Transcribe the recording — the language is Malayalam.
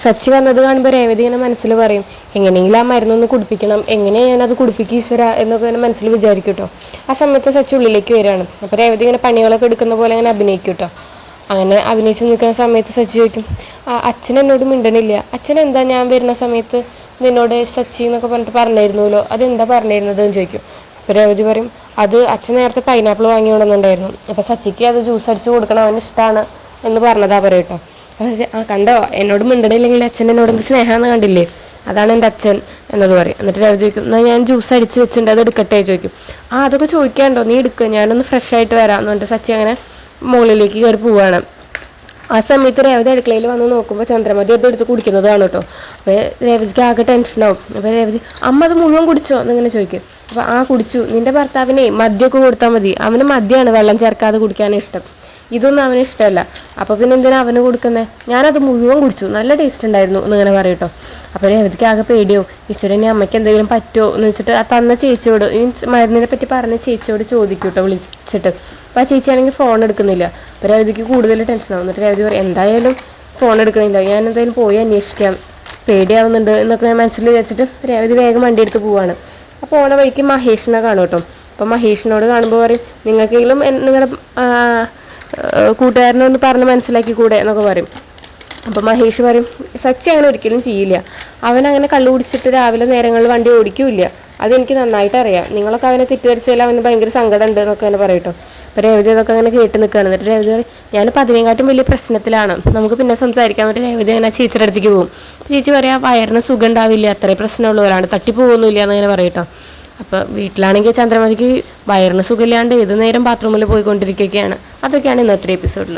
സച്ചി വന്നത് കാണുമ്പോൾ രേവതി ഇങ്ങനെ മനസ്സിൽ പറയും, എങ്ങനെയെങ്കിലും ആ മരുന്നൊന്ന് കുടിപ്പിക്കണം, എങ്ങനെയാണ് ഞാനത് കുടിപ്പിക്കുക ഈശ്വര എന്നൊക്കെ ഇങ്ങനെ മനസ്സിൽ വിചാരിക്കും കേട്ടോ. ആ സമയത്ത് സച്ചി ഉള്ളിലേക്ക് വരികയാണ്. അപ്പോൾ രേവതി ഇങ്ങനെ പണികളൊക്കെ എടുക്കുന്ന പോലെ ഇങ്ങനെ അഭിനയിക്കും കേട്ടോ. അങ്ങനെ അഭിനയിച്ച് നിൽക്കുന്ന സമയത്ത് സച്ചി ചോദിക്കും, അച്ഛൻ എന്നോട് മിണ്ടണില്ല, അച്ഛൻ എന്താ ഞാൻ വരുന്ന സമയത്ത് നിന്നോട് സച്ചി എന്നൊക്കെ പറഞ്ഞിട്ട് പറഞ്ഞിരുന്നല്ലോ, അതെന്താ പറഞ്ഞിരുന്നത് എന്ന് ചോദിക്കും. അപ്പോൾ രേവതി പറയും, അത് അച്ഛൻ നേരത്തെ പൈനാപ്പിൾ വാങ്ങി കൊണ്ടുവന്നിട്ടുണ്ടായിരുന്നു, അപ്പോൾ സച്ചിക്ക് അത് ജ്യൂസ് അടിച്ച് കൊടുക്കണം, അവന് ഇഷ്ടമാണ് എന്ന് പറഞ്ഞതാ പറയട്ടോ. അപ്പോൾ കണ്ടോ, എന്നോട് മിണ്ടണില്ലെങ്കിൽ അച്ഛൻ എന്നോട് എന്ത് സ്നേഹമാണെന്ന് കണ്ടില്ലേ, അതാണ് എൻ്റെ അച്ഛൻ എന്നത് പറയും. എന്നിട്ട് രവി ചോദിക്കും, എന്നാൽ ഞാൻ ജ്യൂസ് അടിച്ച് വെച്ചിട്ടുണ്ട്, അത് എടുക്കട്ടെ ചോദിക്കും. അതൊക്കെ ചോദിക്കാണ്ടോ, നീ എടുക്കുക, ഞാനൊന്ന് ഫ്രഷ് ആയിട്ട് വരാം എന്ന് പറഞ്ഞിട്ട് സച്ചി അങ്ങനെ മുകളിലേക്ക് കയറി പോവുകയാണ്. ആ സമയത്ത് രേവതി അടുക്കളയിൽ വന്ന് നോക്കുമ്പോൾ ചന്ദ്രമതി അത് എടുത്ത് കുടിക്കുന്നതാണ് കേട്ടോ. അപ്പോൾ രേവതിക്ക് ആകെ ടെൻഷനാവും. അപ്പോൾ രേവതി, അമ്മ അത് മുഴുവൻ കുടിച്ചോ എന്നിങ്ങനെ ചോദിക്കും. അപ്പോൾ കുടിച്ചു, നിൻ്റെ ഭർത്താവിനെ മദ്യമൊക്കെ കൊടുത്താൽ മതി, അവന് മദ്യമാണ് വെള്ളം ചേർക്കാതെ കുടിക്കാനും ഇഷ്ടം, ഇതൊന്നും അവന് ഇഷ്ടമല്ല, അപ്പോൾ പിന്നെ എന്തിനാ അവന് കൊടുക്കുന്നത്, ഞാനത് മുഴുവൻ കുടിച്ചു, നല്ല ടേസ്റ്റ് ഉണ്ടായിരുന്നു എന്നിങ്ങനെ പറയും കേട്ടോ. അപ്പോൾ രേവതിക്ക് ആകെ പേടിയോ, ഈശ്വരനെ അമ്മയ്ക്ക് എന്തെങ്കിലും പറ്റുമോ എന്ന് വെച്ചിട്ട് ആ തന്ന ചേച്ചിയോട്, ഈ മരുന്നിനെ പറ്റി പറഞ്ഞ ചേച്ചിയോട് ചോദിക്കും കേട്ടോ വിളിച്ചിട്ട്. അപ്പോൾ ആ ചേച്ചിയാണെങ്കിൽ ഫോൺ എടുക്കുന്നില്ല. അപ്പോൾ രേവതിക്ക് കൂടുതൽ ടെൻഷനാവും. എന്നിട്ട് രേവതി പറയും, എന്തായാലും ഫോൺ എടുക്കുന്നില്ല, ഞാൻ എന്തായാലും പോയി അന്വേഷിക്കാം, പേടിയാവുന്നുണ്ട് എന്നൊക്കെ ഞാൻ മനസ്സിൽ വിചാരിച്ചിട്ട് രേവതി വേഗം വണ്ടി എടുത്ത് പോവാണ്. അപ്പോൾ ഓണ വഴിക്ക് മഹേഷിനെ കാണും കേട്ടോ. അപ്പോൾ മഹേഷിനോട് കാണുമ്പോൾ പറയും, നിങ്ങൾക്കെങ്കിലും നിങ്ങളുടെ കൂട്ടുകാരനൊന്ന് പറഞ്ഞ് മനസ്സിലാക്കി കൂടെ എന്നൊക്കെ പറയും. അപ്പോൾ മഹേഷ് പറയും, സച്ചി അങ്ങനെ ഒരിക്കലും ചെയ്യില്ല, അവനങ്ങനെ കള്ളു കുടിച്ചിട്ട് രാവിലെ നേരങ്ങളിൽ വണ്ടി ഓടിക്കില്ല, അതെനിക്ക് നന്നായിട്ട് അറിയാം, നിങ്ങളൊക്കെ അവനെ തെറ്റിദ്ധരിച്ചാൽ അവന് ഭയങ്കര സങ്കടം ഉണ്ട് എന്നൊക്കെ അങ്ങനെ പറയും കേട്ടോ. അപ്പോൾ രേവതി അതൊക്കെ അങ്ങനെ കേട്ട് നിൽക്കുകയാണ്. എന്നിട്ട് രേവതി പറയും, ഞാനിപ്പോൾ അതിനെക്കാട്ടും വലിയ പ്രശ്നത്തിലാണ്, നമുക്ക് പിന്നെ സംസാരിക്കാൻ. എന്നിട്ട് രേവതി അങ്ങനെ ചേച്ചിയുടെ അടുത്തേക്ക് പോകും. ചേച്ചി പറയാം, വയറിന് സുഖം ഉണ്ടാവില്ല, അത്രയും പ്രശ്നമുള്ളവരാണ്, തട്ടിപ്പോകുന്നില്ല എന്നങ്ങനെ പറയും കേട്ടോ. അപ്പോൾ വീട്ടിലാണെങ്കിൽ ചന്ദ്രമതിക്ക് വയറിന് സുഖമില്ലാണ്ട് ഏത് നേരം ബാത്റൂമിൽ പോയിക്കൊണ്ടിരിക്കുകയൊക്കെയാണ്. അതൊക്കെയാണ് ഇന്നത്തെ എപ്പിസോഡിൽ.